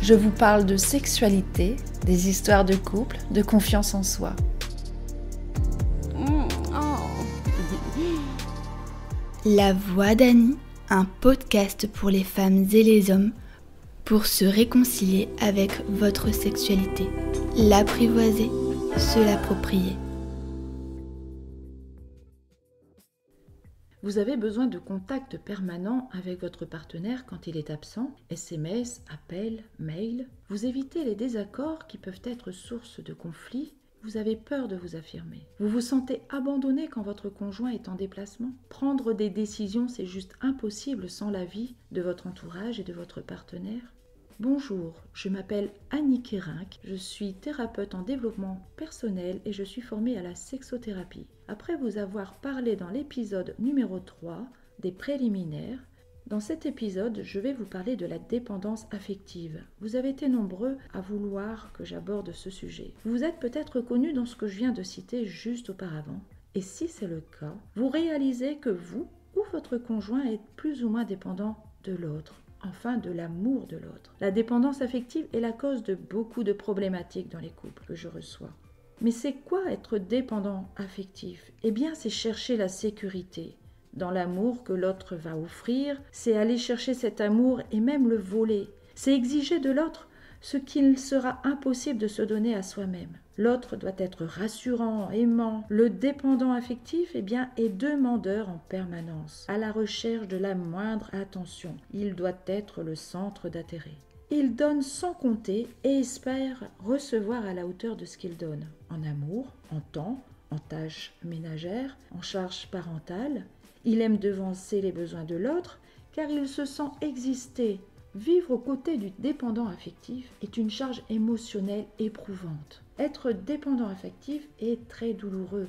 Je vous parle de sexualité, des histoires de couple, de confiance en soi. La Voix d'Annie, un podcast pour les femmes et les hommes pour se réconcilier avec votre sexualité, l'apprivoiser, se l'approprier. Vous avez besoin de contact permanent avec votre partenaire quand il est absent, SMS, appels, mails. Vous évitez les désaccords qui peuvent être source de conflits. Vous avez peur de vous affirmer. Vous vous sentez abandonné quand votre conjoint est en déplacement. Prendre des décisions, c'est juste impossible sans l'avis de votre entourage et de votre partenaire. Bonjour, je m'appelle Annie Kérinck, je suis thérapeute en développement personnel et je suis formée à la sexothérapie. Après vous avoir parlé dans l'épisode numéro 3 des préliminaires, dans cet épisode, je vais vous parler de la dépendance affective. Vous avez été nombreux à vouloir que j'aborde ce sujet. Vous êtes peut-être connus dans ce que je viens de citer juste auparavant. Et si c'est le cas, vous réalisez que vous ou votre conjoint est plus ou moins dépendant de l'autre. Enfin de l'amour de l'autre. La dépendance affective est la cause de beaucoup de problématiques dans les couples que je reçois. Mais c'est quoi être dépendant affectif ? Eh bien, c'est chercher la sécurité dans l'amour que l'autre va offrir, c'est aller chercher cet amour et même le voler. C'est exiger de l'autre ce qu'il sera impossible de se donner à soi-même. L'autre doit être rassurant, aimant. Le dépendant affectif, eh bien, est demandeur en permanence, à la recherche de la moindre attention. Il doit être le centre d'intérêt. Il donne sans compter et espère recevoir à la hauteur de ce qu'il donne, en amour, en temps, en tâches ménagères, en charges parentales. Il aime devancer les besoins de l'autre car il se sent exister. Vivre aux côtés du dépendant affectif est une charge émotionnelle éprouvante. Être dépendant affectif est très douloureux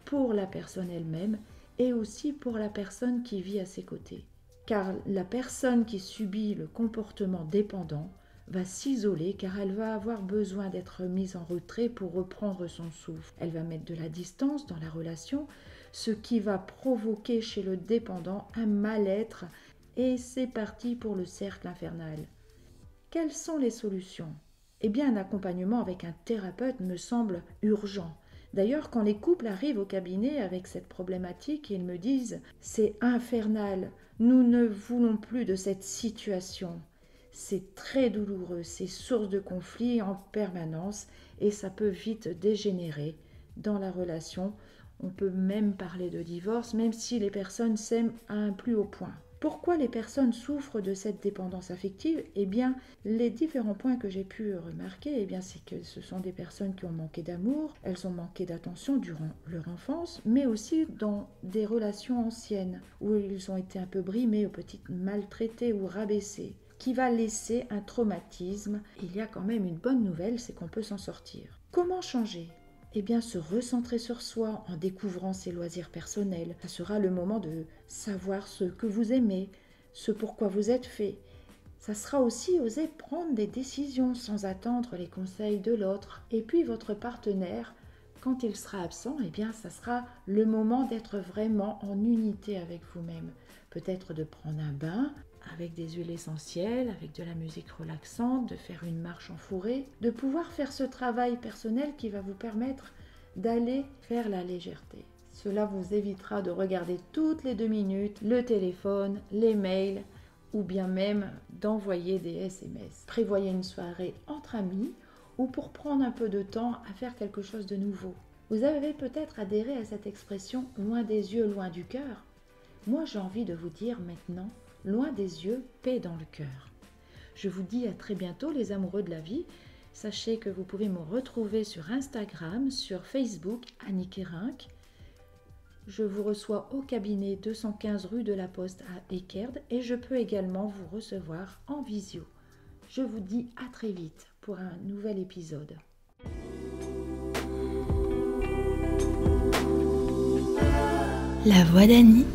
pour la personne elle-même et aussi pour la personne qui vit à ses côtés. Car la personne qui subit le comportement dépendant va s'isoler car elle va avoir besoin d'être mise en retrait pour reprendre son souffle. Elle va mettre de la distance dans la relation, ce qui va provoquer chez le dépendant un mal-être et c'est parti pour le cercle infernal. Quelles sont les solutions ? Eh bien, un accompagnement avec un thérapeute me semble urgent. D'ailleurs, quand les couples arrivent au cabinet avec cette problématique, ils me disent « c'est infernal, nous ne voulons plus de cette situation ». C'est très douloureux, c'est source de conflits en permanence et ça peut vite dégénérer dans la relation. On peut même parler de divorce, même si les personnes s'aiment à un plus haut point. Pourquoi les personnes souffrent de cette dépendance affective ? Eh bien, les différents points que j'ai pu remarquer, eh bien, c'est que ce sont des personnes qui ont manqué d'amour, elles ont manqué d'attention durant leur enfance, mais aussi dans des relations anciennes, où ils ont été un peu brimés, ou peut-être maltraités ou rabaissés, qui va laisser un traumatisme. Il y a quand même une bonne nouvelle, c'est qu'on peut s'en sortir. Comment changer ? Eh bien, se recentrer sur soi en découvrant ses loisirs personnels. Ça sera le moment de savoir ce que vous aimez, ce pourquoi vous êtes fait. Ça sera aussi oser prendre des décisions sans attendre les conseils de l'autre. Et puis, votre partenaire, quand il sera absent, eh bien, ça sera le moment d'être vraiment en unité avec vous-même. Peut-être de prendre un bain avec des huiles essentielles, avec de la musique relaxante, de faire une marche en forêt, de pouvoir faire ce travail personnel qui va vous permettre d'aller vers la légèreté. Cela vous évitera de regarder toutes les 2 minutes le téléphone, les mails ou bien même d'envoyer des SMS. Prévoyez une soirée entre amis ou pour prendre un peu de temps à faire quelque chose de nouveau. Vous avez peut-être adhéré à cette expression « loin des yeux, loin du cœur ». Moi, j'ai envie de vous dire maintenant « loin des yeux, paix dans le cœur ». Je vous dis à très bientôt les amoureux de la vie. Sachez que vous pouvez me retrouver sur Instagram, sur Facebook, Annie Kérinck. Je vous reçois au cabinet 215 rue de la Poste à Équerdes et je peux également vous recevoir en visio. Je vous dis à très vite pour un nouvel épisode. La Voix d'Annie